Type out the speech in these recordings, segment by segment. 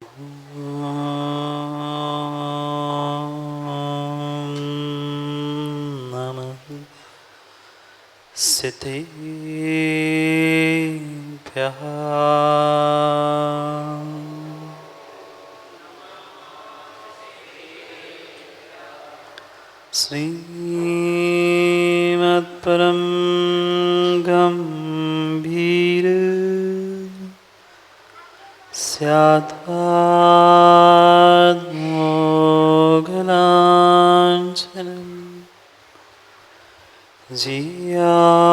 नमः सिद्धेभ्यः। श्रीमत्परं गम्भीर स्यात्मोघलाञ्छनम् जियात्रैलोक्यनाथस्य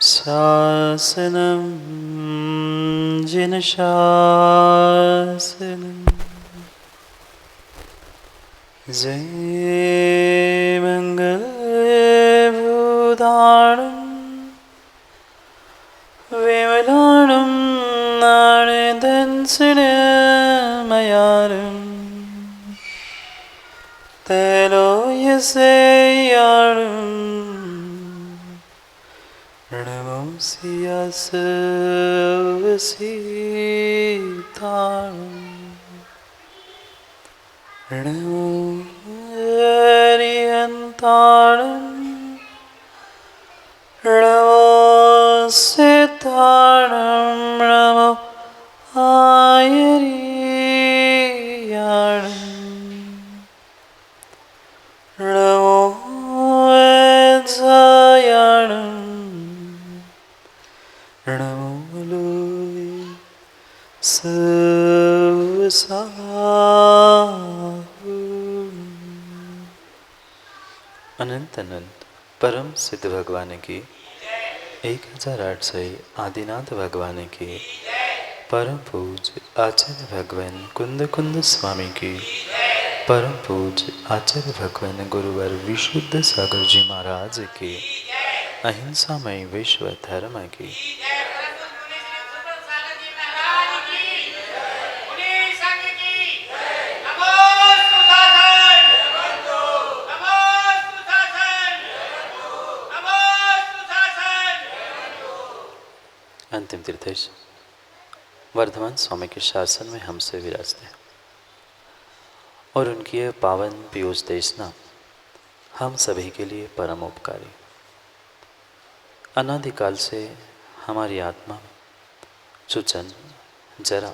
शासनं जिनशासनम्। जय मङ्गलभूताणं विमलाणं नारदंसनमयारं तैलोयसेयाणं नमोऽसि यस्वसीताणम् नमो हरिहन्ताणं नमो सिद्धाणं नमो आयर्याणं नमो वैद्यायाणं नमो लोये अनंत अनंत परम सिद्ध भगवान की 1800 आदिनाथ भगवान की परम पूज्य आचार्य भगवान कुंद कुंद स्वामी की परम पूज्य आचार्य भगवान गुरुवर विशुद्ध सागर जी महाराज की अहिंसामय विश्व धर्म की अंतिम तीर्थेश वर्धमान स्वामी के शासन में हमसे विराजते हैं और उनकी यह पावन पीयूष देशना हम सभी के लिए परम उपकारी। अनादिकाल से हमारी आत्मा में जो जन्म जरा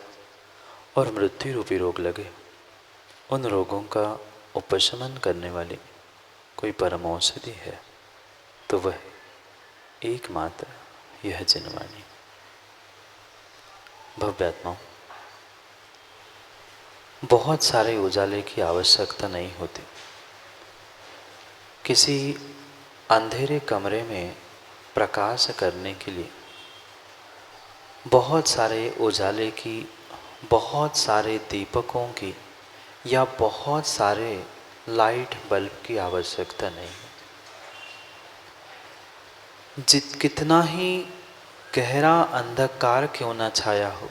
और मृत्यु रूपी रोग लगे, उन रोगों का उपशमन करने वाली कोई परम औषधि है तो वह एकमात्र यह जिनवाणी। भव्यात्माओं, बहुत सारे उजाले की आवश्यकता नहीं होती। किसी अंधेरे कमरे में प्रकाश करने के लिए बहुत सारे उजाले की, बहुत सारे दीपकों की या बहुत सारे लाइट बल्ब की आवश्यकता नहीं है। कितना ही गहरा अंधकार क्यों न छाया हो,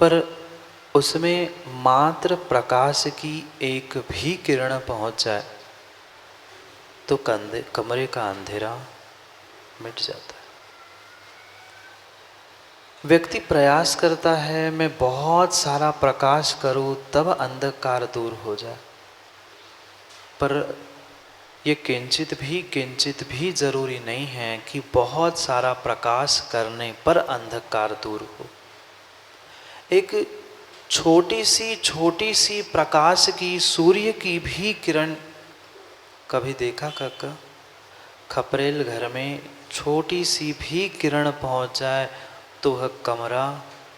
पर उसमें मात्र प्रकाश की एक भी किरण पहुंच जाए तो कमरे का अंधेरा मिट जाता है। व्यक्ति प्रयास करता है मैं बहुत सारा प्रकाश करूं तब अंधकार दूर हो जाए, पर ये किंचित भी जरूरी नहीं है कि बहुत सारा प्रकाश करने पर अंधकार दूर हो। एक छोटी सी प्रकाश की, सूर्य की भी किरण कभी देखा काका? खपरेल घर में छोटी सी भी किरण पहुंच जाए तो वह कमरा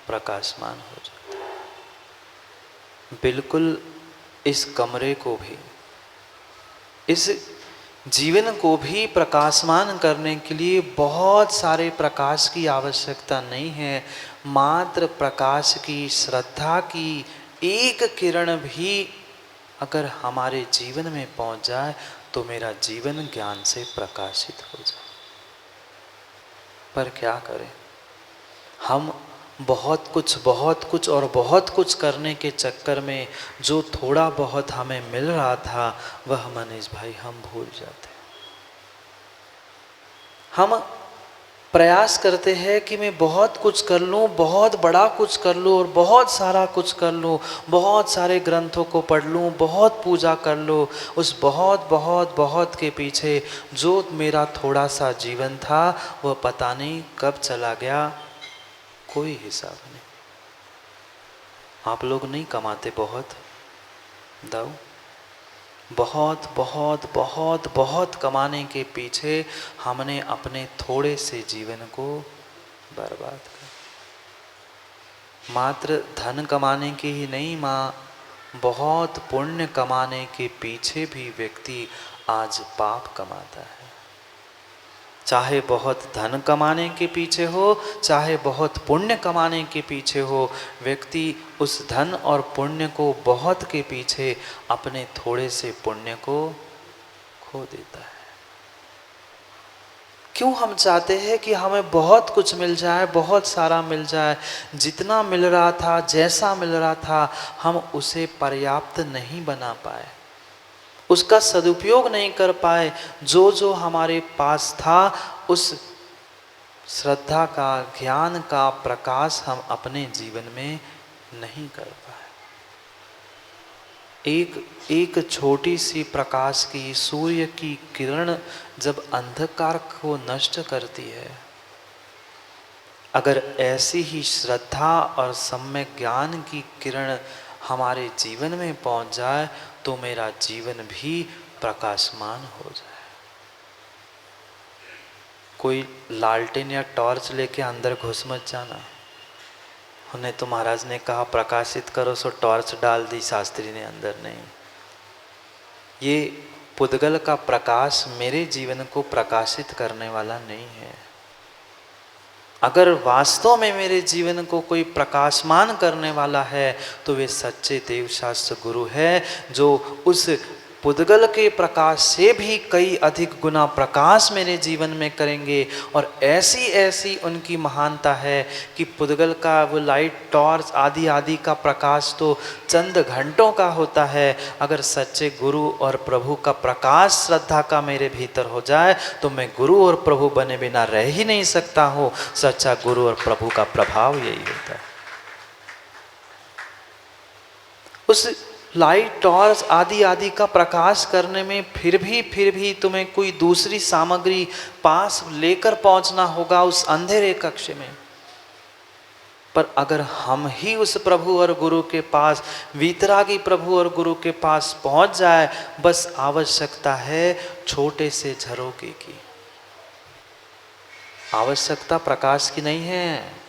प्रकाशमान हो जाता है। बिल्कुल इस कमरे को भी, इस जीवन को भी प्रकाशमान करने के लिए बहुत सारे प्रकाश की आवश्यकता नहीं है। मात्र प्रकाश की, श्रद्धा की एक किरण भी अगर हमारे जीवन में पहुंच जाए तो मेरा जीवन ज्ञान से प्रकाशित हो जाए। पर क्या करें, हम बहुत कुछ करने के चक्कर में जो थोड़ा बहुत हमें मिल रहा था वह मनीष भाई हम भूल जाते हैं। हम प्रयास करते हैं कि मैं बहुत कुछ कर लूँ, बहुत बड़ा कुछ कर लूँ और बहुत सारा कुछ कर लूँ, बहुत सारे ग्रंथों को पढ़ लूँ, बहुत पूजा कर लूँ। उस बहुत बहुत बहुत के पीछे जो मेरा थोड़ा सा जीवन था वह पता नहीं कब चला गया, कोई हिसाब नहीं। आप लोग नहीं कमाते बहुत दाऊ, बहुत बहुत बहुत बहुत कमाने के पीछे हमने अपने थोड़े से जीवन को बर्बाद कर। मात्र धन कमाने की ही नहीं माँ, बहुत पुण्य कमाने के पीछे भी व्यक्ति आज पाप कमाता है। चाहे बहुत धन कमाने के पीछे हो, चाहे बहुत पुण्य कमाने के पीछे हो, व्यक्ति उस धन और पुण्य को बहुत के पीछे अपने थोड़े से पुण्य को खो देता है। क्यों हम चाहते हैं कि हमें बहुत कुछ मिल जाए, बहुत सारा मिल जाए। जितना मिल रहा था, जैसा मिल रहा था, हम उसे पर्याप्त नहीं बना पाए, उसका सदुपयोग नहीं कर पाए। जो जो हमारे पास था उस श्रद्धा का, ज्ञान का प्रकाश हम अपने जीवन में नहीं कर पाए। एक छोटी सी प्रकाश की, सूर्य की किरण जब अंधकार को नष्ट करती है, अगर ऐसी ही श्रद्धा और सम्यक ज्ञान की किरण हमारे जीवन में पहुंच जाए तो मेरा जीवन भी प्रकाशमान हो जाए। कोई लालटेन या टॉर्च लेके अंदर घुस मत जाना। उन्हें तो महाराज ने कहा प्रकाशित करो, सो टॉर्च डाल दी शास्त्री ने अंदर। नहीं, ये पुद्गल का प्रकाश मेरे जीवन को प्रकाशित करने वाला नहीं है। अगर वास्तव में मेरे जीवन को कोई प्रकाशमान करने वाला है तो वे सच्चे देवशास्त्र गुरु है, जो उस पुद्गल के प्रकाश से भी कई अधिक गुना प्रकाश मेरे जीवन में करेंगे। और ऐसी ऐसी उनकी महानता है कि पुद्गल का वो लाइट, टॉर्च आदि आदि का प्रकाश तो चंद घंटों का होता है। अगर सच्चे गुरु और प्रभु का प्रकाश श्रद्धा का मेरे भीतर हो जाए तो मैं गुरु और प्रभु बने बिना रह ही नहीं सकता हूँ। सच्चा गुरु और प्रभु का प्रभाव यही होता है। उस लाइट, टॉर्च आदि आदि का प्रकाश करने में फिर भी तुम्हें कोई दूसरी सामग्री पास लेकर पहुंचना होगा उस अंधेरे कक्ष में। पर अगर हम ही उस प्रभु और गुरु के पास, वीतरागी प्रभु और गुरु के पास पहुंच जाए, बस आवश्यकता है छोटे से झरोखे की। आवश्यकता प्रकाश की नहीं है,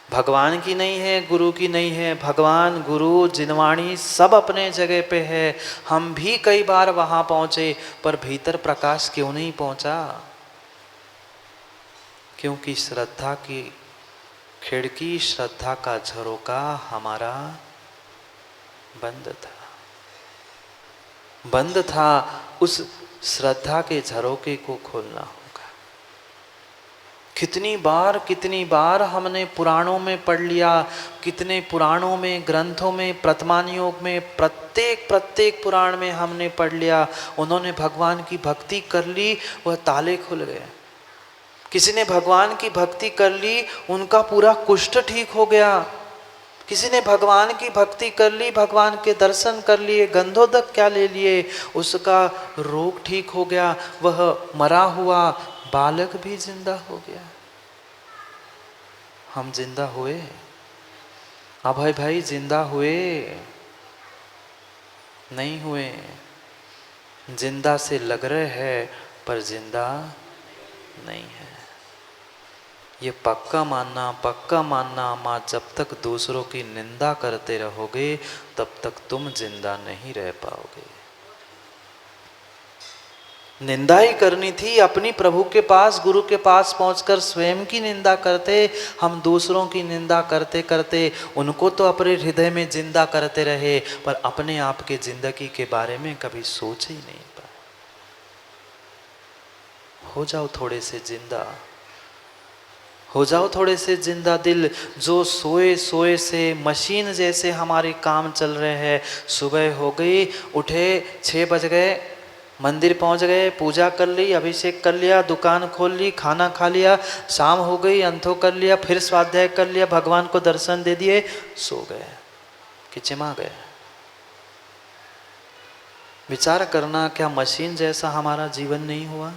भगवान की नहीं है, गुरु की नहीं है। भगवान, गुरु, जिनवाणी सब अपने जगह पे है। हम भी कई बार वहाँ पहुँचे, पर भीतर प्रकाश क्यों नहीं पहुँचा? क्योंकि श्रद्धा की खिड़की, श्रद्धा का झरोका हमारा बंद था। बंद था, उस श्रद्धा के झरोके को खोलना होगा। कितनी बार हमने पुराणों में पढ़ लिया, कितने पुराणों में, ग्रंथों में, प्रतमान योग में, प्रत्येक पुराण में हमने पढ़ लिया। उन्होंने भगवान की भक्ति कर ली, वह ताले खुल गए। किसी ने भगवान की भक्ति कर ली, उनका पूरा कुष्ठ ठीक हो गया। किसी ने भगवान की भक्ति कर ली, भगवान के दर्शन कर लिए, गंधोदक क्या ले लिए, उसका रोग ठीक हो गया। वह मरा हुआ बालक भी जिंदा हो गया। हम जिंदा हुए? अभय भाई जिंदा हुए? नहीं हुए। जिंदा से लग रहे हैं पर जिंदा नहीं है। ये पक्का मानना माँ, जब तक दूसरों की निंदा करते रहोगे तब तक तुम जिंदा नहीं रह पाओगे। निंदा ही करनी थी अपनी, प्रभु के पास, गुरु के पास पहुंचकर स्वयं की निंदा करते। हम दूसरों की निंदा करते करते उनको तो अपने हृदय में जिंदा करते रहे, पर अपने आप के जिंदगी के बारे में कभी सोच ही नहीं पाए। हो जाओ थोड़े से जिंदा, हो जाओ थोड़े से जिंदा दिल। जो सोए सोए से मशीन जैसे हमारे काम चल रहे हैं। सुबह हो गई, उठे, 6 बज गए, मंदिर पहुंच गए, पूजा कर ली, अभिषेक कर लिया, दुकान खोल ली, खाना खा लिया, शाम हो गई, अंथो कर लिया, फिर स्वाध्याय कर लिया, भगवान को दर्शन दे दिए, सो गए कि चिमा गए। विचार करना, क्या मशीन जैसा हमारा जीवन नहीं हुआ?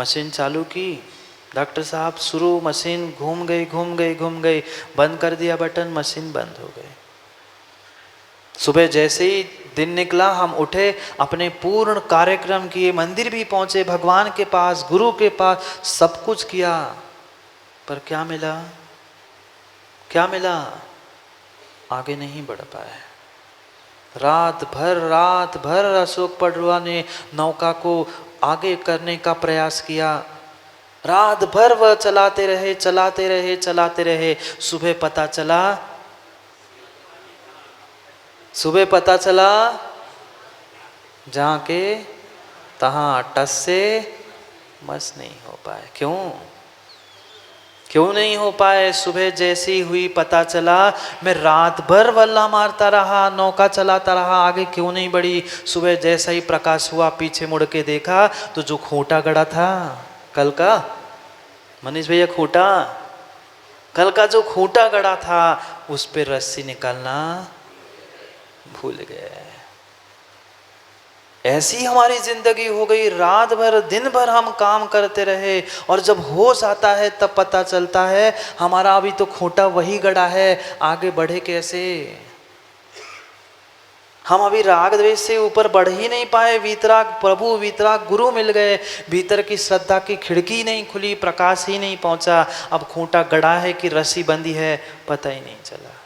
मशीन चालू की, डॉक्टर साहब शुरू, मशीन घूम गई घूम गई घूम गई, बंद कर दिया बटन, मशीन बंद हो गई। सुबह जैसे ही दिन निकला, हम उठे, अपने पूर्ण कार्यक्रम किए, मंदिर भी पहुंचे, भगवान के पास, गुरु के पास, सब कुछ किया, पर क्या मिला? क्या मिला? आगे नहीं बढ़ पाए। रात भर अशोक पडरुआ ने नौका को आगे करने का प्रयास किया। रात भर वह चलाते रहे चलाते रहे चलाते रहे। सुबह पता चला, सुबह पता चला जहाँ के तहाँ टस से मस नहीं हो पाए। क्यों? क्यों नहीं हो पाए? सुबह जैसी हुई पता चला, मैं रात भर वल्ला मारता रहा, नौका चलाता रहा, आगे क्यों नहीं बढ़ी। सुबह जैसा ही प्रकाश हुआ, पीछे मुड़ के देखा तो जो खूंटा गड़ा था कल का, मनीष भैया, खूंटा, कल का जो खूंटा गड़ा था उस पे रस्सी निकालना भूल गए। ऐसी हमारी जिंदगी हो गई, रात भर दिन भर हम काम करते रहे और जब होश आता है तब पता चलता है हमारा अभी तो खूंटा वही गड़ा है, आगे बढ़े कैसे। हम अभी राग द्वेष से ऊपर बढ़ ही नहीं पाए। वीतराग प्रभु, वीतराग गुरु मिल गए, भीतर की श्रद्धा की खिड़की नहीं खुली, प्रकाश ही नहीं पहुंचा। अब खूंटा गड़ा है कि रस्सी बंधी है पता ही नहीं चला।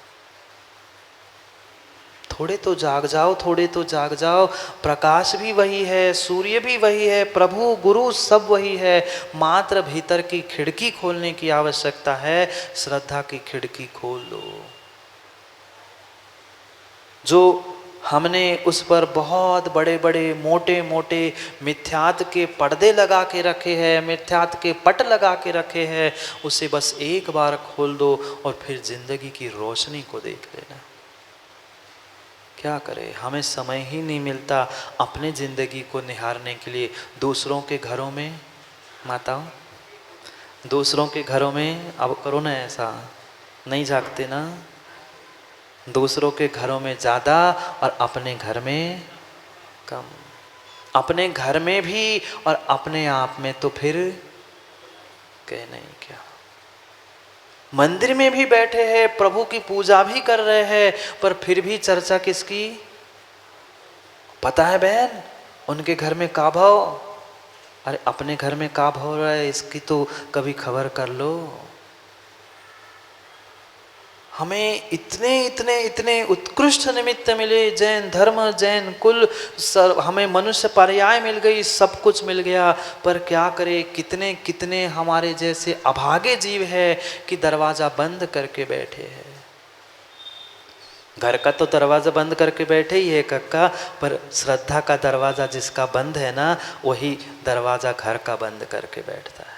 थोड़े तो जाग जाओ, थोड़े तो जाग जाओ। प्रकाश भी वही है, सूर्य भी वही है, प्रभु गुरु सब वही है, मात्र भीतर की खिड़की खोलने की आवश्यकता है। श्रद्धा की खिड़की खोल लो। जो हमने उस पर बहुत बड़े बड़े मोटे मोटे मिथ्यात के पर्दे लगा के रखे हैं, मिथ्यात के पट लगा के रखे हैं, उसे बस एक बार खोल दो और फिर जिंदगी की रोशनी को देख लेना। क्या करें, हमें समय ही नहीं मिलता अपने ज़िंदगी को निहारने के लिए। दूसरों के घरों में, माताओं, दूसरों के घरों में अब करो ना ऐसा, नहीं जागते ना। दूसरों के घरों में ज़्यादा और अपने घर में कम। अपने घर में भी और अपने आप में तो फिर कह नहीं क्या। मंदिर में भी बैठे हैं, प्रभु की पूजा भी कर रहे हैं, पर फिर भी चर्चा किसकी? पता है बहन, उनके घर में का भाव, अरे अपने घर में का भाव रहा है इसकी तो कभी खबर कर लो। हमें इतने इतने इतने उत्कृष्ट निमित्त मिले, जैन धर्म, जैन कुल, हमें मनुष्य पर्याय मिल गई, सब कुछ मिल गया, पर क्या करें, कितने कितने हमारे जैसे अभागे जीव है कि दरवाज़ा बंद करके बैठे हैं। घर का तो दरवाज़ा बंद करके बैठे ही है कक्का, पर श्रद्धा का दरवाज़ा जिसका बंद है ना, वही दरवाज़ा घर का बंद करके बैठता है।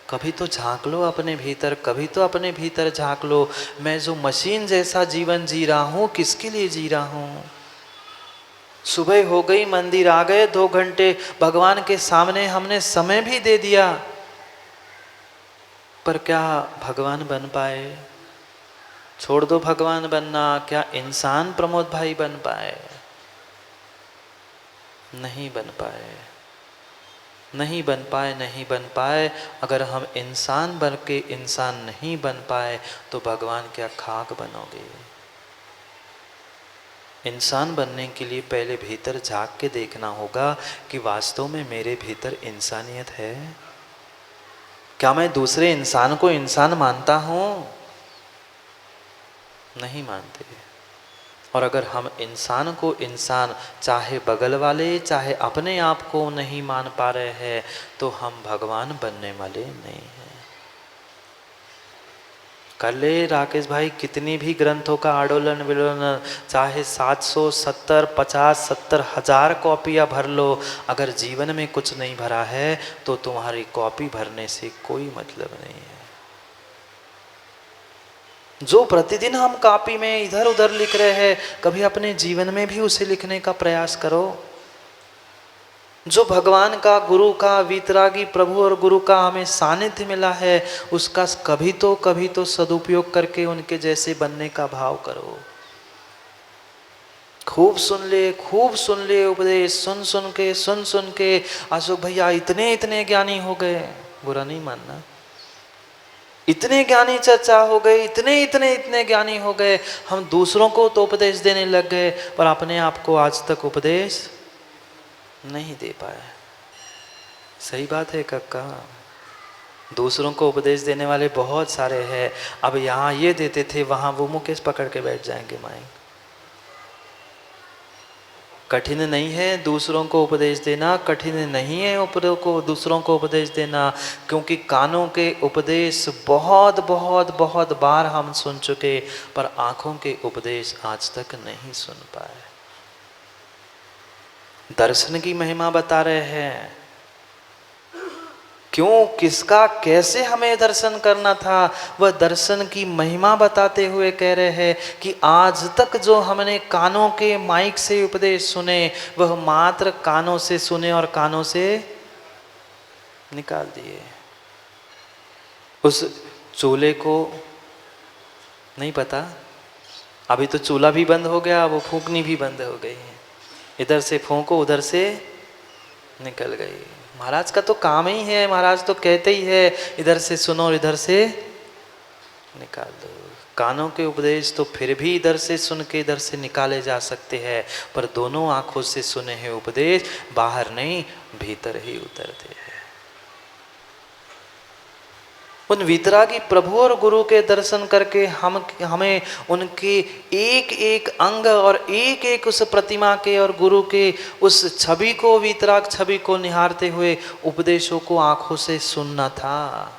कभी तो झांक लो अपने भीतर, कभी तो अपने भीतर झांक लो। मैं जो मशीन जैसा जीवन जी रहा हूँ, किसके लिए जी रहा हूँ? सुबह हो गई, मंदिर आ गए, 2 घंटे भगवान के सामने हमने समय भी दे दिया, पर क्या भगवान बन पाए? छोड़ दो भगवान बनना, क्या इंसान प्रमोद भाई बन पाए? नहीं बन पाए, नहीं बन पाए, नहीं बन पाए। अगर हम इंसान बन के इंसान नहीं बन पाए तो भगवान क्या खाक बनोगे? इंसान बनने के लिए पहले भीतर झांक के देखना होगा कि वास्तव में मेरे भीतर इंसानियत है। क्या मैं दूसरे इंसान को इंसान मानता हूँ? नहीं मानते। और अगर हम इंसान को इंसान, चाहे बगल वाले चाहे अपने आप को नहीं मान पा रहे हैं, तो हम भगवान बनने वाले नहीं हैं। कर ले राकेश भाई कितनी भी ग्रंथों का आंदोलन विलोलन, चाहे 700 70 50 70 हजार कॉपियाँ भर लो, अगर जीवन में कुछ नहीं भरा है तो तुम्हारी कॉपी भरने से कोई मतलब नहीं है। जो प्रतिदिन हम कॉपी में इधर उधर लिख रहे हैं, कभी अपने जीवन में भी उसे लिखने का प्रयास करो। जो भगवान का, गुरु का, वीतरागी प्रभु और गुरु का हमें सानिध्य मिला है, उसका कभी तो सदुपयोग करके उनके जैसे बनने का भाव करो। खूब सुन ले उपदेश, सुन के अशोक भैया इतने ज्ञानी हो गए, बुरा नहीं मानना, इतने ज्ञानी चर्चा हो गए, इतने ज्ञानी हो गए, हम दूसरों को तो उपदेश देने लग गए पर अपने आप को आज तक उपदेश नहीं दे पाए। सही बात है काका, दूसरों को उपदेश देने वाले बहुत सारे हैं। अब यहाँ ये देते थे, वहाँ वो मुकेश पकड़ के बैठ जाएंगे माइक। कठिन नहीं है दूसरों को उपदेश देना, कठिन नहीं है दूसरों को उपदेश देना, क्योंकि कानों के उपदेश बहुत बार हम सुन चुके, पर आँखों के उपदेश आज तक नहीं सुन पाए। दर्शन की महिमा बता रहे हैं, क्यों, किसका, कैसे हमें दर्शन करना था, वह दर्शन की महिमा बताते हुए कह रहे हैं कि आज तक जो हमने कानों के माइक से उपदेश सुने, वह मात्र कानों से सुने और कानों से निकाल दिए। उस चूल्हे को नहीं पता, अभी तो चूल्हा भी बंद हो गया, वो फूंकनी भी बंद हो गई है, इधर से फूंको उधर से निकल गई। महाराज का तो काम ही है, महाराज तो कहते ही है इधर से सुनो और इधर से निकाल दो। कानों के उपदेश तो फिर भी इधर से सुन के इधर से निकाले जा सकते हैं, पर दोनों आंखों से सुने हैं उपदेश बाहर नहीं भीतर ही उतरते हैं। उन वितरागी प्रभु और गुरु के दर्शन करके हमें उनके एक एक अंग और एक एक उस प्रतिमा के और गुरु के उस छवि को, वितराग छवि को निहारते हुए उपदेशों को आंखों से सुनना था,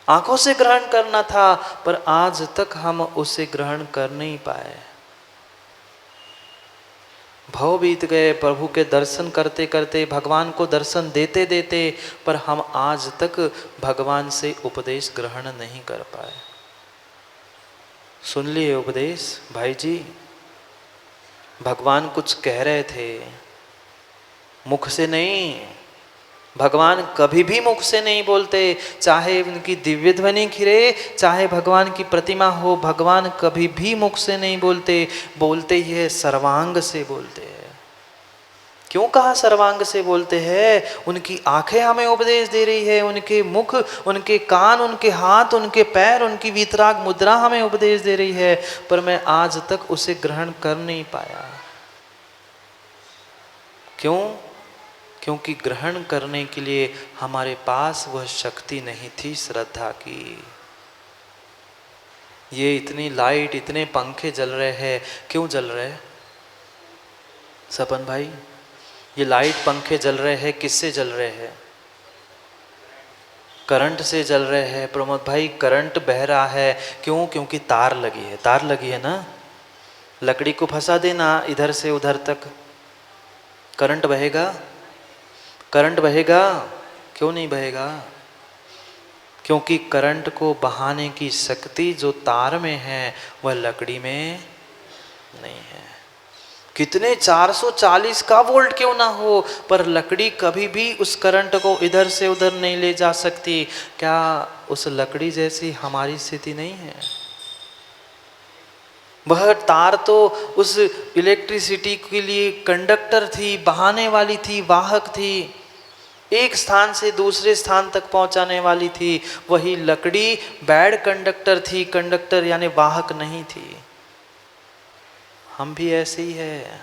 आंखों से ग्रहण करना था, पर आज तक हम उसे ग्रहण कर नहीं पाए। भव बीत गए प्रभु के दर्शन करते करते, भगवान को दर्शन देते देते, पर हम आज तक भगवान से उपदेश ग्रहण नहीं कर पाए। सुन लिए उपदेश भाई जी, भगवान कुछ कह रहे थे, मुख से नहीं, भगवान कभी भी मुख से नहीं बोलते, चाहे उनकी दिव्य ध्वनि खिरे, चाहे भगवान की प्रतिमा हो, भगवान कभी भी मुख से नहीं बोलते, बोलते ही है सर्वांग से बोलते हैं। क्यों कहा सर्वांग से बोलते हैं? उनकी आंखें हमें उपदेश दे रही है, उनके मुख, उनके कान, उनके हाथ, उनके पैर, उनकी वीतराग मुद्रा हमें उपदेश दे रही है, पर मैं आज तक उसे ग्रहण कर नहीं पाया। क्यों? क्योंकि ग्रहण करने के लिए हमारे पास वह शक्ति नहीं थी श्रद्धा की। ये इतनी लाइट, इतने पंखे जल रहे हैं, क्यों जल रहे हैं सपन भाई? ये लाइट पंखे जल रहे हैं, किससे जल रहे हैं? करंट से जल रहे हैं प्रमोद भाई, करंट बह रहा है। क्यों? क्योंकि तार लगी है, तार लगी है ना, लकड़ी को फंसा देना इधर से उधर तक, करंट बहेगा? करंट बहेगा? क्यों नहीं बहेगा? क्योंकि करंट को बहाने की शक्ति जो तार में है वह लकड़ी में नहीं है। कितने 440 का वोल्ट क्यों ना हो, पर लकड़ी कभी भी उस करंट को इधर से उधर नहीं ले जा सकती। क्या उस लकड़ी जैसी हमारी स्थिति नहीं है? वह तार तो उस इलेक्ट्रिसिटी के लिए कंडक्टर थी, बहाने वाली थी, वाहक थी, एक स्थान से दूसरे स्थान तक पहुंचाने वाली थी। वही लकड़ी बैड कंडक्टर थी, कंडक्टर यानी वाहक नहीं थी। हम भी ऐसे ही है।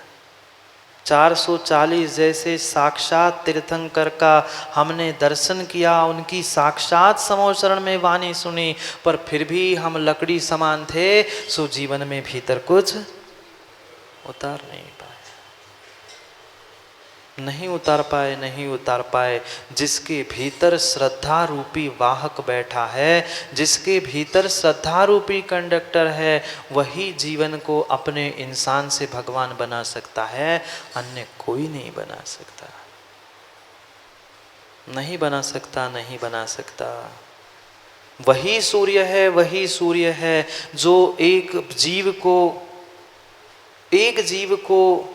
440 जैसे साक्षात तीर्थंकर का हमने दर्शन किया, उनकी साक्षात समोचरण में वाणी सुनी, पर फिर भी हम लकड़ी समान थे, सो जीवन में भीतर कुछ उतार नहीं पाए, नहीं उतार पाए। जिसके भीतर श्रद्धा रूपी वाहक बैठा है, जिसके भीतर श्रद्धा रूपी कंडक्टर है, वही जीवन को अपने इंसान से भगवान बना सकता है, अन्य कोई नहीं बना सकता, नहीं बना सकता, नहीं बना सकता। वही सूर्य है, वही सूर्य है जो एक जीव को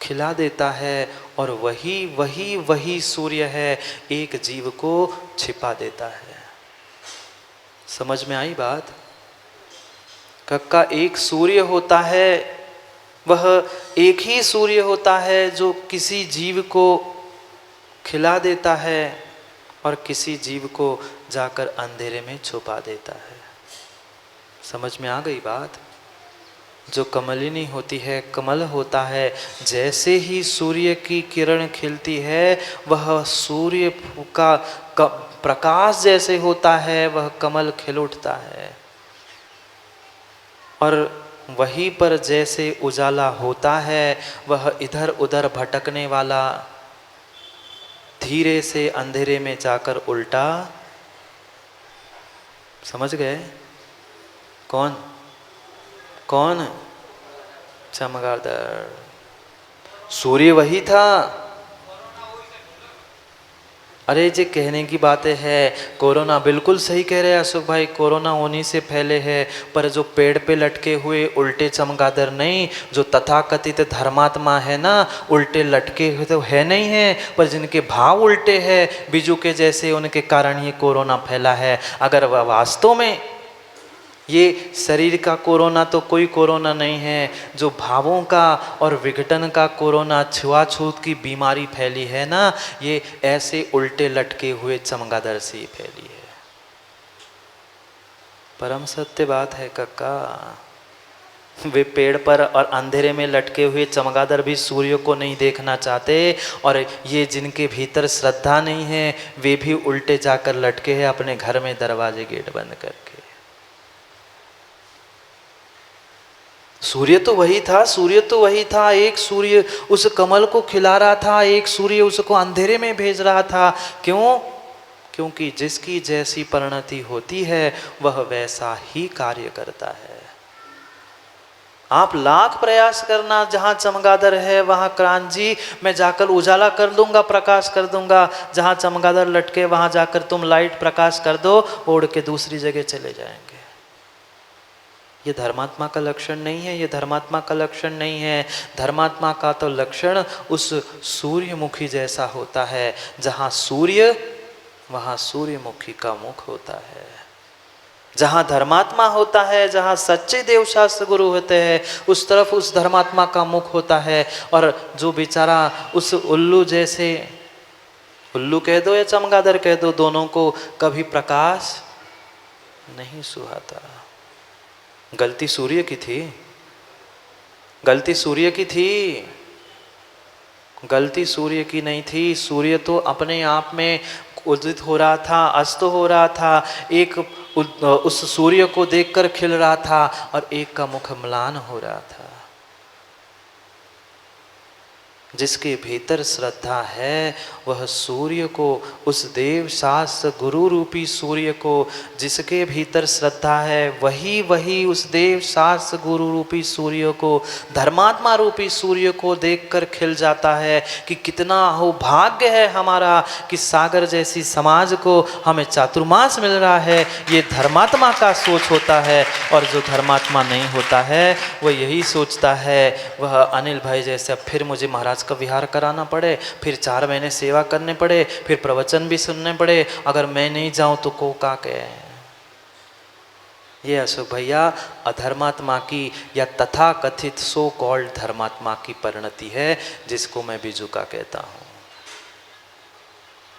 खिला देता है, और वही वही वही सूर्य है एक जीव को छिपा देता है। समझ में आई बात? कक्का एक सूर्य होता है, वह एक ही सूर्य होता है जो किसी जीव को खिला देता है और किसी जीव को जाकर अंधेरे में छुपा देता है। समझ में आ गई बात? जो कमलिनी होती है, कमल होता है, जैसे ही सूर्य की किरण खिलती है, वह सूर्य का प्रकाश जैसे होता है, वह कमल खिल उठता है। और वहीं पर जैसे उजाला होता है, वह इधर उधर भटकने वाला धीरे से अंधेरे में जाकर उल्टा, समझ गए? कौन कौन? चमगादड़। सूर्य वही था। अरे जे कहने की बातें है, कोरोना बिल्कुल सही कह रहे हैं अशोक भाई, कोरोना होने से पहले है, पर जो पेड़ पे लटके हुए उल्टे चमगादड़ नहीं, जो तथाकथित धर्मात्मा है ना, उल्टे लटके हुए तो है नहीं है, पर जिनके भाव उल्टे हैं बिजू के जैसे, उनके कारण ये कोरोना फैला है। अगर वह वास्तव में ये शरीर का कोरोना तो कोई कोरोना नहीं है, जो भावों का और विघटन का कोरोना, छुआछूत की बीमारी फैली है ना, ये ऐसे उल्टे लटके हुए चमगादड़ से ही फैली है। परम सत्य बात है कक्का। वे पेड़ पर और अंधेरे में लटके हुए चमगादड़ भी सूर्य को नहीं देखना चाहते, और ये जिनके भीतर श्रद्धा नहीं है वे भी उल्टे जाकर लटके हैं अपने घर में दरवाजे गेट बंद करके। सूर्य तो वही था, सूर्य तो वही था, एक सूर्य उस कमल को खिला रहा था, एक सूर्य उसको अंधेरे में भेज रहा था। क्यों? क्योंकि जिसकी जैसी परिणति होती है वह वैसा ही कार्य करता है। आप लाख प्रयास करना, जहाँ चमगादड़ है वहाँ क्रांति मैं जाकर उजाला कर दूंगा, प्रकाश कर दूंगा, जहाँ चमगादड़ लटके वहाँ जाकर तुम लाइट प्रकाश कर दो, उड़ के दूसरी जगह चले जाएंगे। ये धर्मात्मा का लक्षण नहीं है, ये धर्मात्मा का लक्षण नहीं है। धर्मात्मा का तो लक्षण उस सूर्यमुखी जैसा होता है, जहाँ सूर्य वहाँ सूर्यमुखी का मुख होता है। जहाँ धर्मात्मा होता है, जहाँ सच्चे देवशास्त्र गुरु होते हैं, उस तरफ उस धर्मात्मा का मुख होता है। और जो बेचारा उस उल्लू जैसे, उल्लू कह दो या चमगादड़ कह दो, दोनों को कभी प्रकाश नहीं सुहाता। गलती सूर्य की थी, गलती सूर्य की थी, गलती सूर्य की नहीं थी। सूर्य तो अपने आप में उदित हो रहा था, अस्त हो रहा था, एक उस सूर्य को देखकर खिल रहा था, और एक का मुख म्लान हो रहा था। जिसके भीतर श्रद्धा है वह सूर्य को, उस देव शास्त्र गुरु रूपी सूर्य को, जिसके भीतर श्रद्धा है वही वही उस देव शास्त्र गुरु रूपी सूर्य को, धर्मात्मा रूपी सूर्य को देखकर खिल जाता है कि कितना हो भाग्य है हमारा कि सागर जैसी समाज को हमें चातुर्मास मिल रहा है। ये धर्मात्मा का सोच होता है। और जो धर्मात्मा नहीं होता है वह यही सोचता है, वह अनिल भाई जैसे फिर मुझे महाराज का विहार कराना पड़े, फिर 4 महीने सेवा करने पड़े, फिर प्रवचन भी सुनने पड़े, अगर मैं नहीं जाऊं तो को का कहे। ये अशोक भैया अधर्मात्मा की या तथा कथित सो कॉल्ड धर्मात्मा की परिणति है, जिसको मैं बिजुका कहता हूं।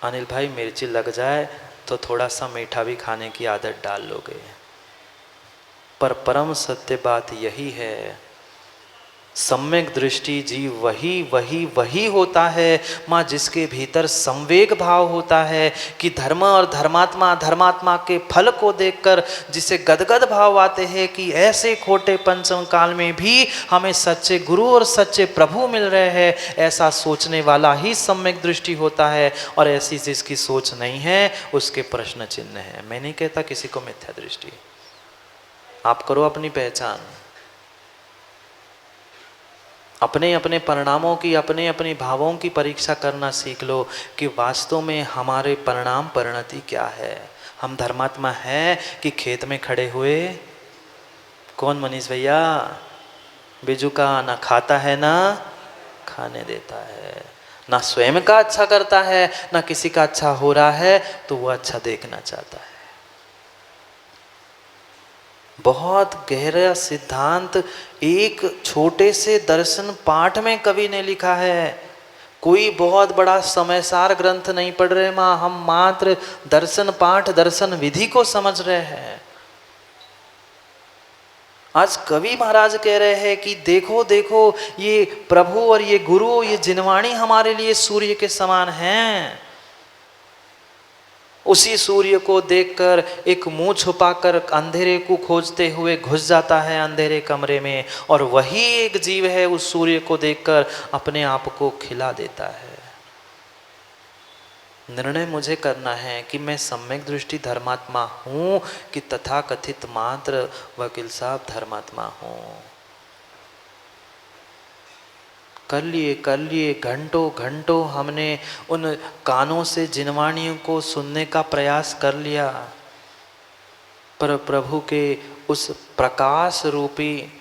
अनिल भाई मिर्ची लग जाए तो थोड़ा सा मीठा भी खाने की आदत डाल लोगे, पर परम सत्य बात यही है, सम्यक दृष्टि जीव वही वही वही होता है माँ, जिसके भीतर संवेग भाव होता है कि धर्म और धर्मात्मा, धर्मात्मा के फल को देखकर जिसे गदगद भाव आते हैं कि ऐसे खोटे पंचम काल में भी हमें सच्चे गुरु और सच्चे प्रभु मिल रहे हैं, ऐसा सोचने वाला ही सम्यक दृष्टि होता है। और ऐसी जिसकी सोच नहीं है उसके प्रश्न चिन्ह है। मैं नहीं कहता किसी को मिथ्या दृष्टि, आप करो अपनी पहचान, अपने अपने परिणामों की, अपने अपने भावों की परीक्षा करना सीख लो कि वास्तव में हमारे परिणाम परिणति क्या है। हम धर्मात्मा हैं कि खेत में खड़े हुए कौन मनीष भैया बिजू का ना खाता है ना खाने देता है, ना स्वयं का अच्छा करता है ना किसी का अच्छा हो रहा है तो वो अच्छा देखना चाहता है। बहुत गहरा सिद्धांत एक छोटे से दर्शन पाठ में कवि ने लिखा है। कोई बहुत बड़ा समयसार ग्रंथ नहीं पढ़ रहे माँ, हम मात्र दर्शन पाठ दर्शन विधि को समझ रहे हैं। आज कवि महाराज कह रहे हैं कि देखो देखो ये प्रभु और ये गुरु ये जिनवाणी हमारे लिए सूर्य के समान हैं। उसी सूर्य को देखकर एक मुंह छुपाकर अंधेरे को खोजते हुए घुस जाता है अंधेरे कमरे में, और वही एक जीव है उस सूर्य को देखकर अपने आप को खिला देता है। निर्णय मुझे करना है कि मैं सम्यक दृष्टि धर्मात्मा हूं कि तथाकथित मात्र वकील साहब धर्मात्मा हूं। कर लिए घंटों घंटों हमने उन कानों से जिनवाणियों को सुनने का प्रयास कर लिया, पर प्रभु के उस प्रकाश रूपी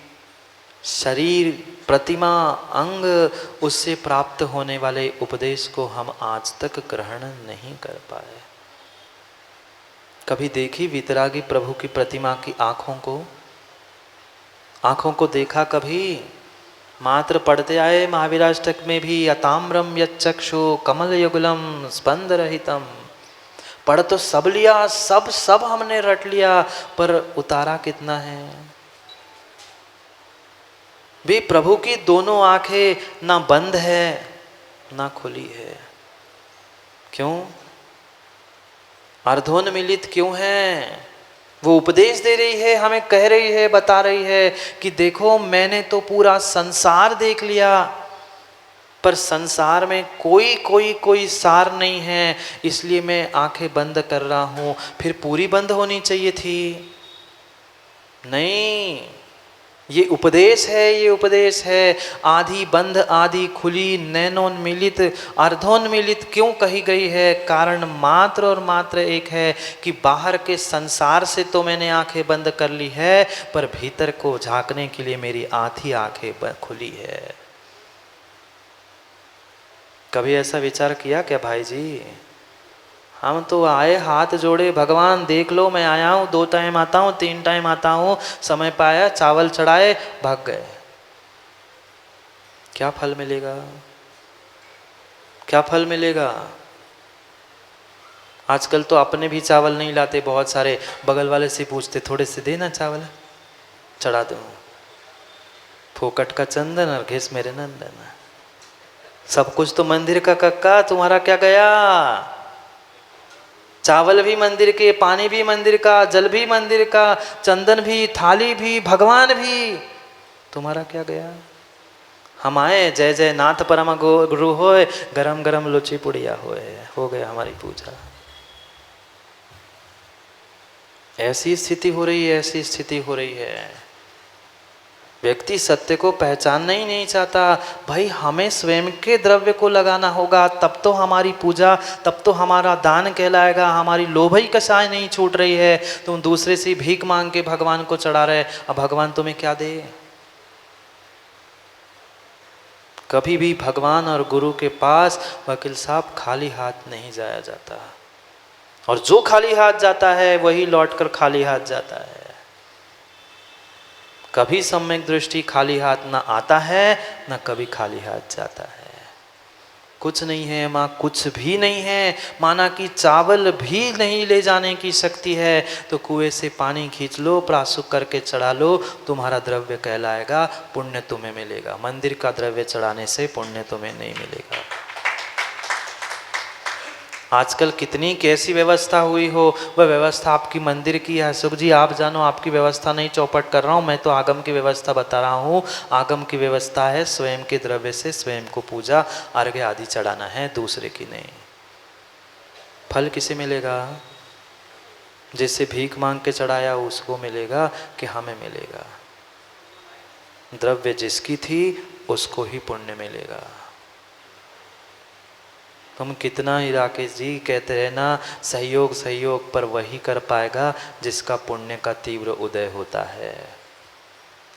शरीर प्रतिमा अंग उससे प्राप्त होने वाले उपदेश को हम आज तक ग्रहण नहीं कर पाए। कभी देखी वितरागी प्रभु की प्रतिमा की आँखों को देखा कभी? मात्र पढ़ते आए महावीराष्टक में भी, अताम्रम यच्चक्षु कमल युगलम स्पंद रहितम। पढ़ तो सब लिया, सब हमने रट लिया, पर उतारा कितना है? भी प्रभु की दोनों आंखें ना बंद है ना खुली है। क्यों? अर्धोन्मिलित क्यों है? वो उपदेश दे रही है, हमें कह रही है, बता रही है कि देखो मैंने तो पूरा संसार देख लिया, पर संसार में कोई सार नहीं है, इसलिए मैं आंखें बंद कर रहा हूं। फिर पूरी बंद होनी चाहिए थी। नहीं, ये उपदेश है। आधी बंद आधी खुली, नैनोन्मिलित अर्धोन्मिलित क्यों कही गई है? कारण मात्र और मात्र एक है कि बाहर के संसार से तो मैंने आंखें बंद कर ली है, पर भीतर को झांकने के लिए मेरी आधी आंखें खुली है। कभी ऐसा विचार किया क्या भाई जी? हम तो आए हाथ जोड़े, भगवान देख लो मैं आया हूँ, 2 टाइम आता हूँ 3 टाइम आता हूँ, समय पाया चावल चढ़ाए भाग गए। क्या फल मिलेगा? क्या फल मिलेगा? आजकल तो अपने भी चावल नहीं लाते, बहुत सारे बगल वाले से पूछते थोड़े से देना चावल चढ़ा दो। फोकट का चंदन और घिस मेरे नंदन। सब कुछ तो मंदिर का कक्का, तुम्हारा क्या गया? चावल भी मंदिर के, पानी भी मंदिर का, जल भी मंदिर का, चंदन भी, थाली भी, भगवान भी, तुम्हारा क्या गया? हम आए जय जय नाथ परम गुरु होए, गरम गरम लुची पुड़िया होए, हो गया हमारी पूजा। ऐसी स्थिति हो रही है। व्यक्ति सत्य को पहचानना ही नहीं चाहता। भाई हमें स्वयं के द्रव्य को लगाना होगा, तब तो हमारी पूजा, तब तो हमारा दान कहलाएगा। हमारी लोभई कसाय नहीं छूट रही है, तुम दूसरे से भीख मांग के भगवान को चढ़ा रहे, अब भगवान तुम्हें क्या दे? कभी भी भगवान और गुरु के पास वकील साहब खाली हाथ नहीं जाया जाता, और जो खाली हाथ जाता है वही लौटकर खाली हाथ जाता है। कभी सम्यक दृष्टि खाली हाथ ना आता है ना कभी खाली हाथ जाता है। कुछ नहीं है माँ, कुछ भी नहीं है। माना कि चावल भी नहीं ले जाने की शक्ति है तो कुएं से पानी खींच लो, प्राशुक करके चढ़ा लो, तुम्हारा द्रव्य कहलाएगा, पुण्य तुम्हें मिलेगा। मंदिर का द्रव्य चढ़ाने से पुण्य तुम्हें नहीं मिलेगा। आजकल कितनी कैसी व्यवस्था हुई हो, वह व्यवस्था आपकी मंदिर की है। सुख जी आप जानो, आपकी व्यवस्था नहीं चौपट कर रहा हूँ, मैं तो आगम की व्यवस्था बता रहा हूँ। आगम की व्यवस्था है स्वयं के द्रव्य से स्वयं को पूजा अर्घ्य आदि चढ़ाना है, दूसरे की नहीं। फल किसे मिलेगा? जिससे भीख मांग के चढ़ाया उसको मिलेगा कि हमें मिलेगा? द्रव्य जिसकी थी उसको ही पुण्य मिलेगा। तुम कितना ही राकेश जी कहते रहना सहयोग सहयोग, पर वही कर पाएगा जिसका पुण्य का तीव्र उदय होता है।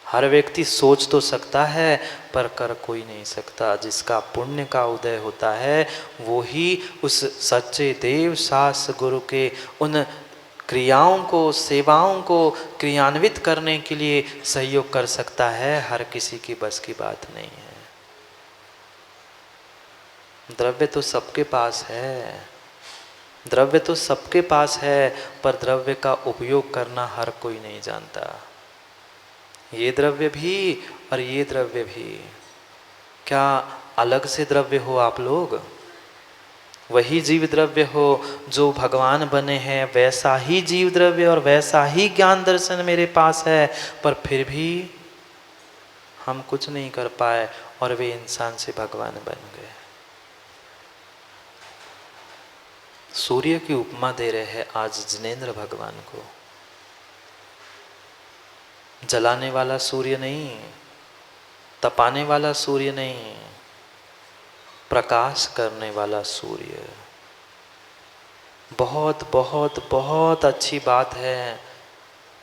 हर व्यक्ति सोच तो सकता है पर कर कोई नहीं सकता। जिसका पुण्य का उदय होता है वो ही उस सच्चे देव शास्त्र गुरु के उन क्रियाओं को, सेवाओं को क्रियान्वित करने के लिए सहयोग कर सकता है। हर किसी की बस की बात नहीं है। द्रव्य तो सबके पास है, द्रव्य तो सबके पास है, पर द्रव्य का उपयोग करना हर कोई नहीं जानता। ये द्रव्य भी और ये द्रव्य भी, क्या अलग से द्रव्य हो आप लोग? वही जीव द्रव्य हो जो भगवान बने हैं, वैसा ही जीव द्रव्य और वैसा ही ज्ञान दर्शन मेरे पास है, पर फिर भी हम कुछ नहीं कर पाए और वे इंसान से भगवान बन गए। सूर्य की उपमा दे रहे हैं आज जिनेंद्र भगवान को। जलाने वाला सूर्य नहीं, तपाने वाला सूर्य नहीं, प्रकाश करने वाला सूर्य। बहुत बहुत बहुत अच्छी बात है।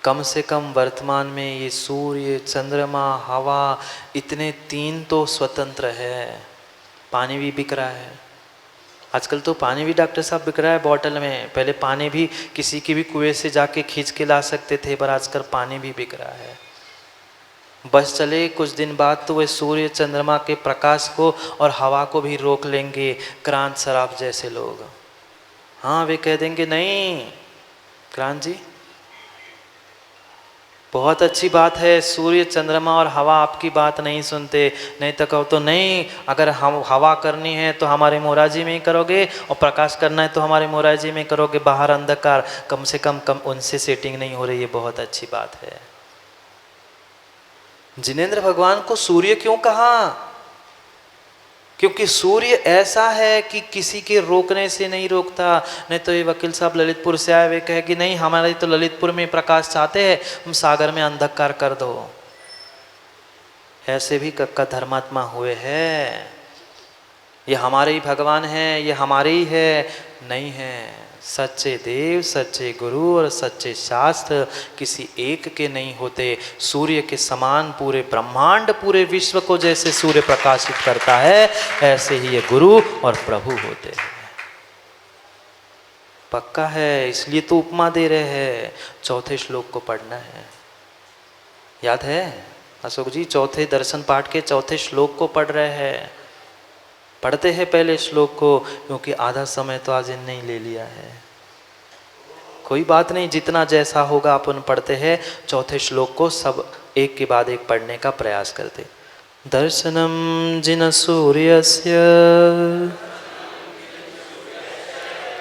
कम से कम वर्तमान में ये सूर्य, चंद्रमा, हवा, इतने तीन तो स्वतंत्र है। पानी भी बिक रहा है आजकल, तो पानी भी डॉक्टर साहब बिक रहा है बॉटल में। पहले पानी भी किसी की भी कुएं से जाके खींच के ला सकते थे, पर आजकल पानी भी बिक रहा है। बस चले कुछ दिन बाद तो वे सूर्य चंद्रमा के प्रकाश को और हवा को भी रोक लेंगे क्रांत सराफ जैसे लोग। हाँ, वे कह देंगे नहीं क्रांत जी बहुत अच्छी बात है, सूर्य चंद्रमा और हवा आपकी बात नहीं सुनते। नहीं तो कहो तो नहीं, अगर हम हवा करनी है तो हमारे मोराजी में ही करोगे और प्रकाश करना है तो हमारे मोराजी में करोगे। बाहर अंधकार, कम से कम उनसे सेटिंग नहीं हो रही है, बहुत अच्छी बात है। जिनेंद्र भगवान को सूर्य क्यों कहा? क्योंकि सूर्य ऐसा है कि किसी के रोकने से नहीं रोकता। नहीं तो ये वकील साहब ललितपुर से आए, वे कहे कि नहीं हमारे तो ललितपुर में प्रकाश चाहते हैं, हम सागर में अंधकार कर दो। ऐसे भी कक्का धर्मात्मा हुए हैं। ये हमारे ही भगवान हैं, ये हमारे ही है, नहीं है। सच्चे देव, सच्चे गुरु और सच्चे शास्त्र किसी एक के नहीं होते। सूर्य के समान पूरे ब्रह्मांड, पूरे विश्व को जैसे सूर्य प्रकाशित करता है, ऐसे ही ये गुरु और प्रभु होते हैं। पक्का है, इसलिए तो उपमा दे रहे हैं। चौथे श्लोक को पढ़ना है, याद है अशोक जी? चौथे दर्शन पाठ के चौथे श्लोक को पढ़ रहे हैं। पढ़ते हैं पहले श्लोक को, क्योंकि आधा समय तो आज इनने ही ले लिया है। कोई बात नहीं, जितना जैसा होगा अपन पढ़ते हैं। चौथे श्लोक को सब एक के बाद एक पढ़ने का प्रयास करते। दर्शनम जिन सूर्यस्य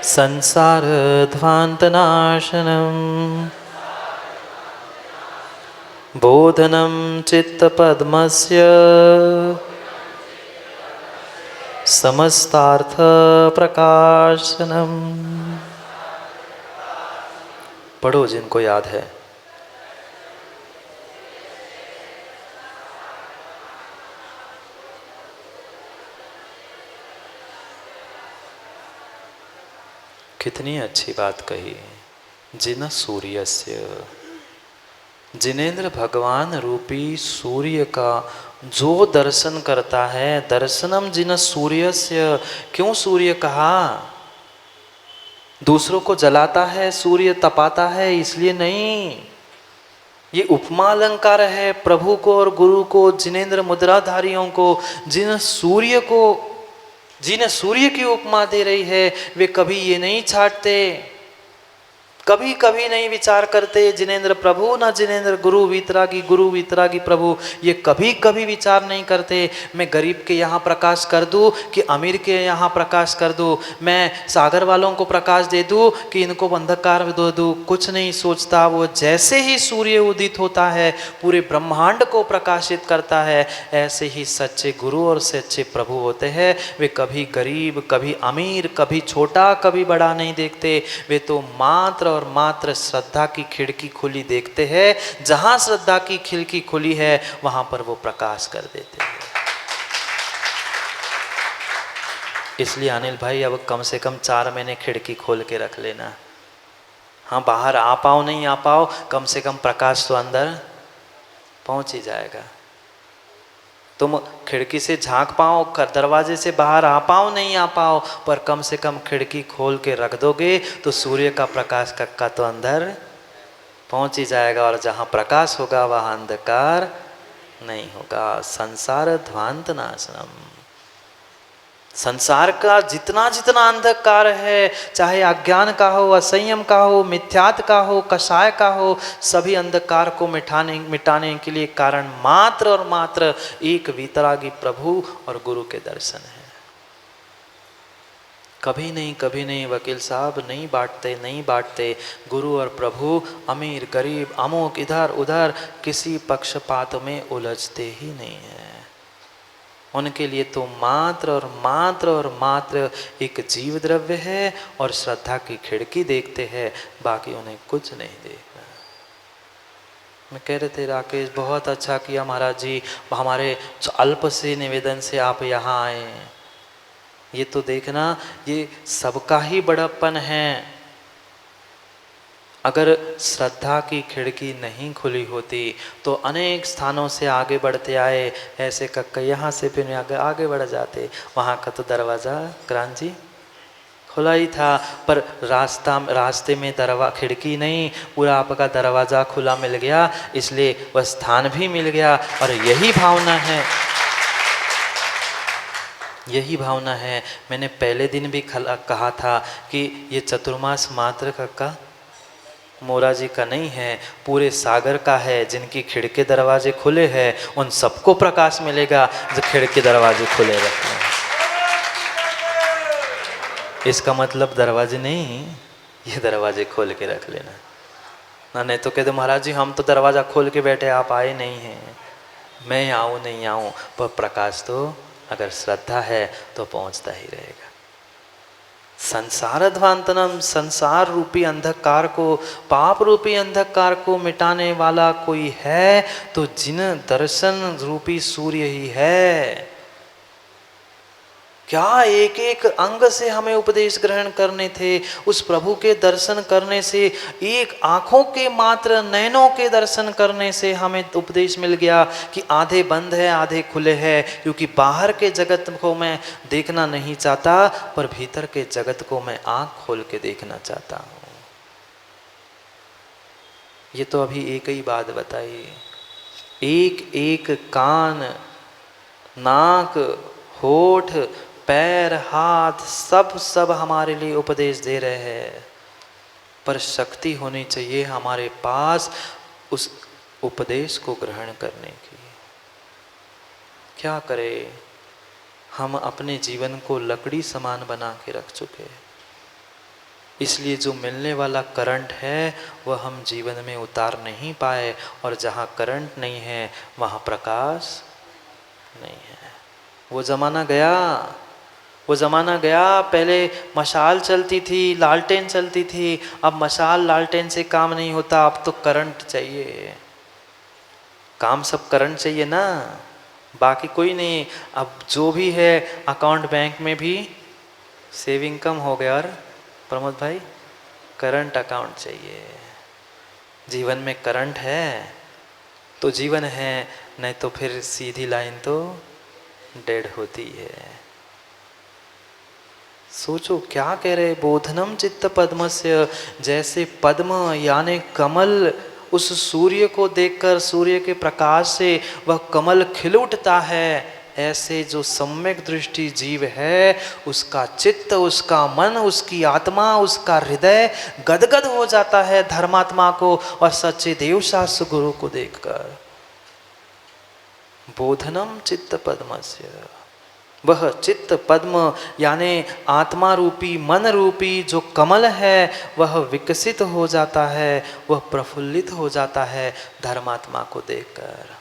संसार ध्वान्तनाशनम बोधनम चित्तपद्मस्य समस्तार्थ प्रकाशनम। पढ़ो जिनको याद है। कितनी अच्छी बात कही। जिन सूर्यस्य, जिनेंद्र भगवान रूपी सूर्य का जो दर्शन करता है, दर्शनम जिन सूर्यस्य। क्यों सूर्य कहा? दूसरों को जलाता है सूर्य, तपाता है, इसलिए नहीं। ये उपमा अलंकार है प्रभु को और गुरु को, जिनेंद्र मुद्राधारियों को। जिन सूर्य की उपमा दे रही है, वे कभी ये नहीं छाटते, कभी कभी नहीं विचार करते जिनेंद्र प्रभु ना जिनेंद्र गुरु, वीतरागी प्रभु, ये कभी कभी विचार नहीं करते। मैं गरीब के यहाँ प्रकाश कर दूँ कि अमीर के यहाँ प्रकाश कर दूँ, मैं सागर वालों को प्रकाश दे दूँ कि इनको अंधकार दे दूँ, कुछ नहीं सोचता। वो जैसे ही सूर्य उदित होता है पूरे ब्रह्मांड को प्रकाशित करता है, ऐसे ही सच्चे गुरु और सच्चे प्रभु होते हैं। वे कभी गरीब, कभी अमीर, कभी छोटा, कभी बड़ा नहीं देखते। वे तो मात्र और मात्र श्रद्धा की खिड़की खुली देखते हैं। जहां श्रद्धा की खिड़की खुली है, ! इसलिए अनिल भाई अब कम से कम 4 महीने खिड़की खोल के रख लेना। हाँ, बाहर आ पाओ नहीं आ पाओ, कम से कम प्रकाश तो अंदर पहुंच ही जाएगा। तुम खिड़की से झांक पाओ, दरवाजे से बाहर आ पाओ नहीं आ पाओ, पर कम से कम खिड़की खोल के रख दोगे तो सूर्य का प्रकाश कक्का तो अंदर पहुंच ही जाएगा, और जहाँ प्रकाश होगा वहाँ अंधकार नहीं होगा। संसार ध्वांत नाशनम। संसार का जितना जितना अंधकार है, चाहे अज्ञान का हो, असंयम का हो, मिथ्यात का हो, कषाय का हो, सभी अंधकार को मिटाने के लिए कारण मात्र और मात्र एक वितरागी प्रभु और गुरु के दर्शन है। कभी नहीं वकील साहब, नहीं बांटते गुरु और प्रभु अमीर गरीब अमुक इधर उधर किसी पक्षपात में उलझते ही नहीं है। उनके लिए तो मात्र और मात्र एक जीव द्रव्य है और श्रद्धा की खिड़की देखते हैं, बाकी उन्हें कुछ नहीं देखना। मैं कह रहे थे राकेश, बहुत अच्छा किया महाराज जी, हमारे अल्प से निवेदन से आप यहाँ आए। ये तो देखना, ये सबका ही बड़प्पन है। अगर श्रद्धा की खिड़की नहीं खुली होती तो अनेक स्थानों से आगे बढ़ते आए, ऐसे कक्का यहाँ से फिर आगे बढ़ जाते, वहाँ का तो दरवाज़ा क्रांति खुला ही था, पर रास्ते में खिड़की नहीं, पूरा आपका दरवाज़ा खुला मिल गया, इसलिए वह स्थान भी मिल गया। और यही भावना है। मैंने पहले दिन भी कहा था कि ये चतुर्मास मात्र कक्का मोरा जी का नहीं है, पूरे सागर का है। जिनकी खिड़के दरवाजे खुले हैं उन सबको प्रकाश मिलेगा, जो खिड़के दरवाजे खुले रहते हैं। इसका मतलब दरवाजे नहीं, ये दरवाजे खोल के रख लेना ना। नहीं तो कहते महाराज जी हम तो दरवाज़ा खोल के बैठे, आप आए नहीं हैं। मैं आऊँ नहीं आऊँ, पर प्रकाश तो अगर श्रद्धा है तो पहुँचता ही रहेगा। संसार ध्वांतनम, संसार रूपी अंधकार को, पाप रूपी अंधकार को मिटाने वाला कोई है तो जिन दर्शन रूपी सूर्य ही है। क्या एक एक अंग से हमें उपदेश ग्रहण करने थे, उस प्रभु के दर्शन करने से, एक आंखों के मात्र नयनों के दर्शन करने से हमें उपदेश मिल गया कि आधे बंद है आधे खुले हैं। क्योंकि बाहर के जगत को मैं देखना नहीं चाहता, पर भीतर के जगत को मैं आंख खोल के देखना चाहता हूँ। ये तो अभी एक ही बात बताई, एक एक कान नाक होठ पैर हाथ सब हमारे लिए उपदेश दे रहे हैं, पर शक्ति होनी चाहिए हमारे पास उस उपदेश को ग्रहण करने की। क्या करें, हम अपने जीवन को लकड़ी समान बना के रख चुके हैं, इसलिए जो मिलने वाला करंट है वह हम जीवन में उतार नहीं पाए, और जहाँ करंट नहीं है वहाँ प्रकाश नहीं है। वो ज़माना गया, पहले मशाल चलती थी, लालटेन चलती थी, अब मशाल लालटेन से काम नहीं होता, अब तो करंट चाहिए। काम सब करंट चाहिए ना, बाकी कोई नहीं। अब जो भी है अकाउंट बैंक में भी सेविंग कम हो गया, और प्रमोद भाई करंट अकाउंट चाहिए। जीवन में करंट है तो जीवन है, नहीं तो फिर सीधी लाइन तो डेड होती है। सोचो क्या कह रहे, बोधनम चित्त पद्मस्य, जैसे पद्म यानी कमल उस सूर्य को देखकर, सूर्य के प्रकाश से वह कमल खिल उठता है, ऐसे जो सम्यक दृष्टि जीव है उसका चित्त, उसका मन, उसकी आत्मा, उसका हृदय गदगद हो जाता है धर्मात्मा को और सच्चे देव शास्त्र गुरु को देखकर। बोधनम चित्त पद्मस्य, वह चित्त पद्म यानी आत्मा रूपी मन रूपी जो कमल है वह विकसित हो जाता है, वह प्रफुल्लित हो जाता है धर्मात्मा को देखकर।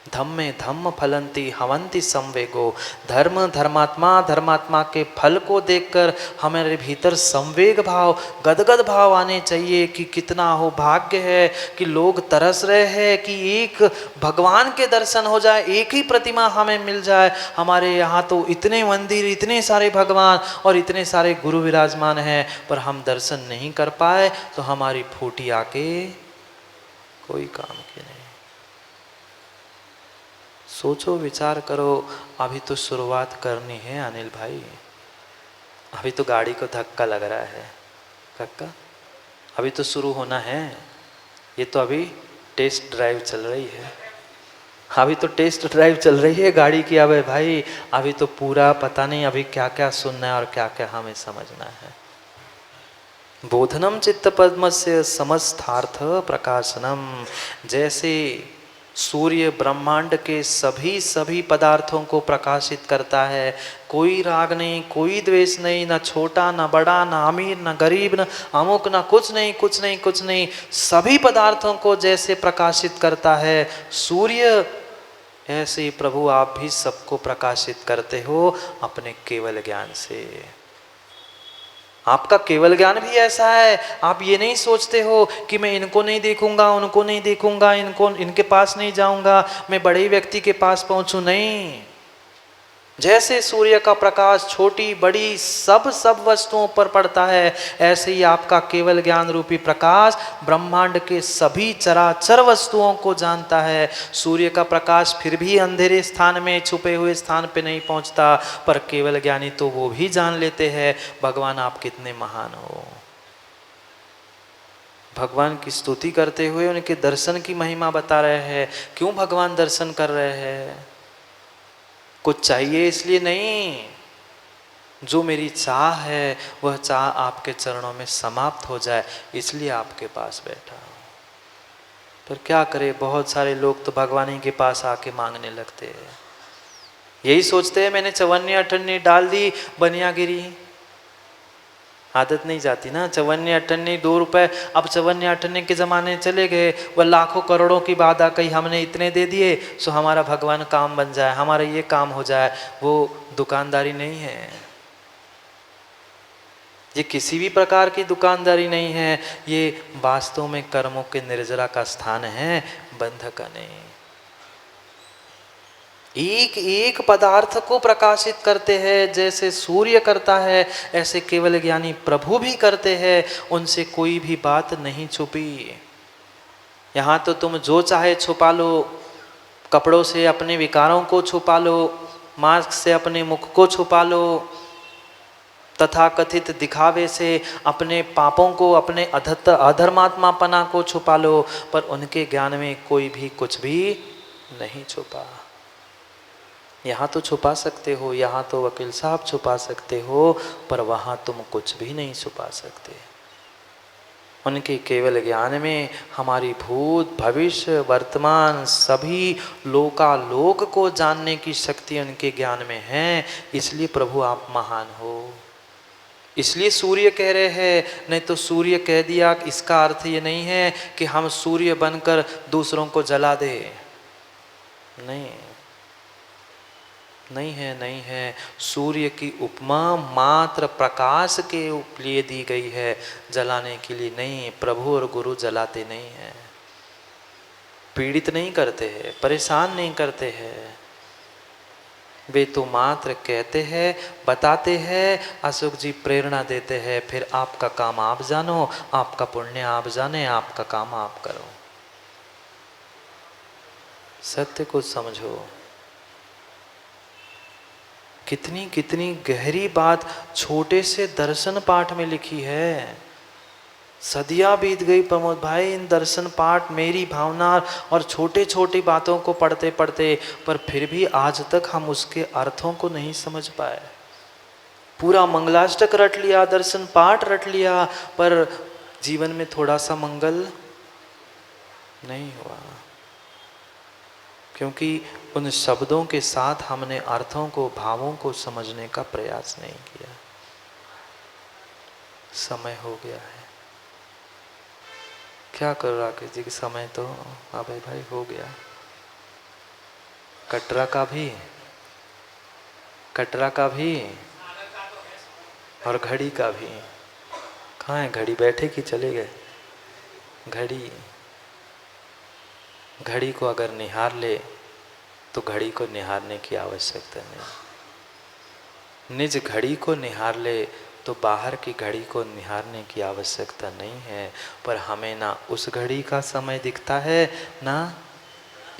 धम्मे धम्म फलंती हवंती संवेगो। धर्म धर्मात्मा धर्मात्मा के फल को देखकर हमारे भीतर संवेग भाव, गदगद भाव आने चाहिए कि कितना हो भाग्य है कि लोग तरस रहे हैं कि एक भगवान के दर्शन हो जाए, एक ही प्रतिमा हमें मिल जाए। हमारे यहाँ तो इतने मंदिर, इतने सारे भगवान और इतने सारे गुरु विराजमान हैं, पर हम दर्शन नहीं कर पाए तो हमारी फूटी आके कोई काम की नहीं। सोचो, विचार करो। अभी तो शुरुआत करनी है अनिल भाई, अभी तो गाड़ी को धक्का लग रहा है कक्का, अभी तो शुरू होना है। ये तो अभी टेस्ट ड्राइव चल रही है, अभी तो टेस्ट ड्राइव चल रही है गाड़ी की। अबे भाई अभी तो पूरा पता नहीं अभी क्या क्या सुनना है और क्या क्या हमें समझना है। बोधनम चित्त पद्मस्य समस्थार्थ प्रकाशनम। जैसे सूर्य ब्रह्मांड के सभी पदार्थों को प्रकाशित करता है, कोई राग नहीं, कोई द्वेष नहीं, न छोटा न बड़ा, न अमीर न गरीब, न अमुक, न कुछ नहीं कुछ नहीं कुछ नहीं, सभी पदार्थों को जैसे प्रकाशित करता है सूर्य, ऐसे ही प्रभु आप भी सबको प्रकाशित करते हो अपने केवल ज्ञान से। आपका केवल ज्ञान भी ऐसा है, आप ये नहीं सोचते हो कि मैं इनको नहीं देखूंगा, उनको नहीं देखूंगा, इनके पास नहीं जाऊंगा, मैं बड़े व्यक्ति के पास पहुंचूं। नहीं, जैसे सूर्य का प्रकाश छोटी बड़ी सब वस्तुओं पर पड़ता है, ऐसे ही आपका केवल ज्ञान रूपी प्रकाश ब्रह्मांड के सभी चराचर वस्तुओं को जानता है। सूर्य का प्रकाश फिर भी अंधेरे स्थान में, छुपे हुए स्थान पे नहीं पहुंचता, पर केवल ज्ञानी तो वो भी जान लेते हैं भगवान आप कितने महान हो। भगवान की स्तुति करते हुए उनके दर्शन की महिमा बता रहे हैं। क्यों भगवान दर्शन कर रहे हैं? कुछ चाहिए इसलिए नहीं, जो मेरी चाह है वह चाह आपके चरणों में समाप्त हो जाए, इसलिए आपके पास बैठा हूँ। पर क्या करे, बहुत सारे लोग तो भगवान ही के पास आके मांगने लगते हैं। यही सोचते हैं मैंने चवन्नी अठन्नी डाल दी, बनियागिरी। आदत नहीं जाती ना, चवन्नी अठन्नी 2 रुपए। अब चवन्नी अठन्नी के ज़माने चले गए, वह लाखों करोड़ों की बात आ गई, हमने इतने दे दिए सो हमारा भगवान काम बन जाए, हमारा ये काम हो जाए। वो दुकानदारी नहीं है, ये किसी भी प्रकार की दुकानदारी नहीं है, ये वास्तव में कर्मों के निर्जरा का स्थान है, बंध का नहीं। एक एक पदार्थ को प्रकाशित करते हैं, जैसे सूर्य करता है ऐसे केवल ज्ञानी प्रभु भी करते हैं, उनसे कोई भी बात नहीं छुपी। यहाँ तो तुम जो चाहे छुपा लो, कपड़ों से अपने विकारों को छुपा लो, मास्क से अपने मुख को छुपा लो, तथाकथित दिखावे से अपने पापों को, अपने अधर्मात्मापना को छुपा लो, पर उनके ज्ञान में कोई भी कुछ भी नहीं छुपा। यहाँ तो छुपा सकते हो, यहाँ तो वकील साहब छुपा सकते हो, पर वहाँ तुम कुछ भी नहीं छुपा सकते। उनके केवल ज्ञान में हमारी भूत भविष्य वर्तमान सभी लोकालोक को जानने की शक्ति उनके ज्ञान में है। इसलिए प्रभु आप महान हो, इसलिए सूर्य कह रहे हैं। नहीं तो सूर्य कह दिया, इसका अर्थ ये नहीं है कि हम सूर्य बनकर दूसरों को जला दे। नहीं, नहीं है, नहीं है। सूर्य की उपमा मात्र प्रकाश के लिए दी गई है, जलाने के लिए नहीं। प्रभु और गुरु जलाते नहीं हैं, पीड़ित नहीं करते हैं, परेशान नहीं करते हैं। वे तो मात्र कहते हैं, बताते हैं, अशोक जी प्रेरणा देते हैं, फिर आपका काम आप जानो, आपका पुण्य आप जाने, आपका काम आप करो। सत्य को समझो। कितनी कितनी गहरी बात छोटे से दर्शन पाठ में लिखी है। सदियां बीत गई प्रमोद भाई इन दर्शन पाठ, मेरी भावना और छोटे छोटी बातों को पढ़ते पढ़ते, पर फिर भी आज तक हम उसके अर्थों को नहीं समझ पाए। पूरा मंगलाष्टक रट लिया, दर्शन पाठ रट लिया, पर जीवन में थोड़ा सा मंगल नहीं हुआ, क्योंकि उन शब्दों के साथ हमने अर्थों को, भावों को समझने का प्रयास नहीं किया। समय हो गया है, क्या करो राकेश जी, समय तो अभय भाई हो गया। कटरा का भी, कटरा का भी और घड़ी का भी। कहाँ है घड़ी? बैठे कि चले गए? घड़ी, घड़ी को अगर निहार ले तो घड़ी को निहारने की आवश्यकता नहीं। निज घड़ी को निहार ले तो बाहर की घड़ी को निहारने की आवश्यकता नहीं है। पर हमें ना उस घड़ी का समय दिखता है, ना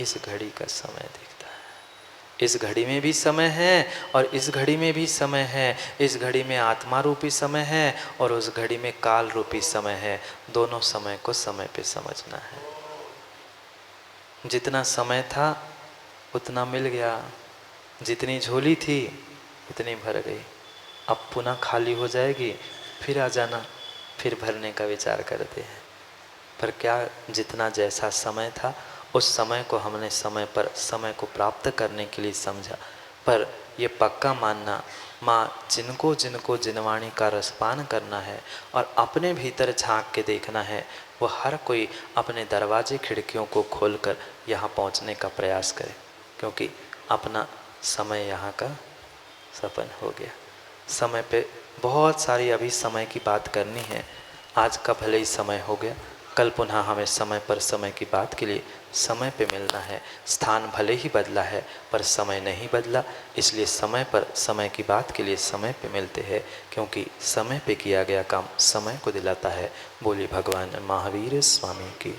इस घड़ी का समय दिखता है। इस घड़ी में भी समय है और इस घड़ी में भी समय है। इस घड़ी में आत्मा रूपी समय है और उस घड़ी में काल रूपी समय है। दोनों समय को समय पे समझना है। जितना समय था उतना मिल गया, जितनी झोली थी उतनी भर गई। अब पुनः खाली हो जाएगी, फिर आ जाना, फिर भरने का विचार करते हैं। पर क्या जितना जैसा समय था उस समय को हमने समय पर समय को प्राप्त करने के लिए समझा। पर ये पक्का मानना, माँ जिनको जिनको जिनवाणी का रसपान करना है और अपने भीतर झांक के देखना है, वो हर कोई अपने दरवाजे खिड़कियों को खोलकर यहाँ पहुँचने का प्रयास करे, क्योंकि अपना समय यहाँ का सपन हो गया। समय पे बहुत सारी अभी समय की बात करनी है। आज का भले ही समय हो गया, कल पुनः हमें समय पर समय की बात के लिए समय पे मिलना है। स्थान भले ही बदला है पर समय नहीं बदला, इसलिए समय पर समय की बात के लिए समय पे मिलते हैं, क्योंकि समय पे किया गया काम समय को दिलाता है। बोलिए भगवान महावीर स्वामी की।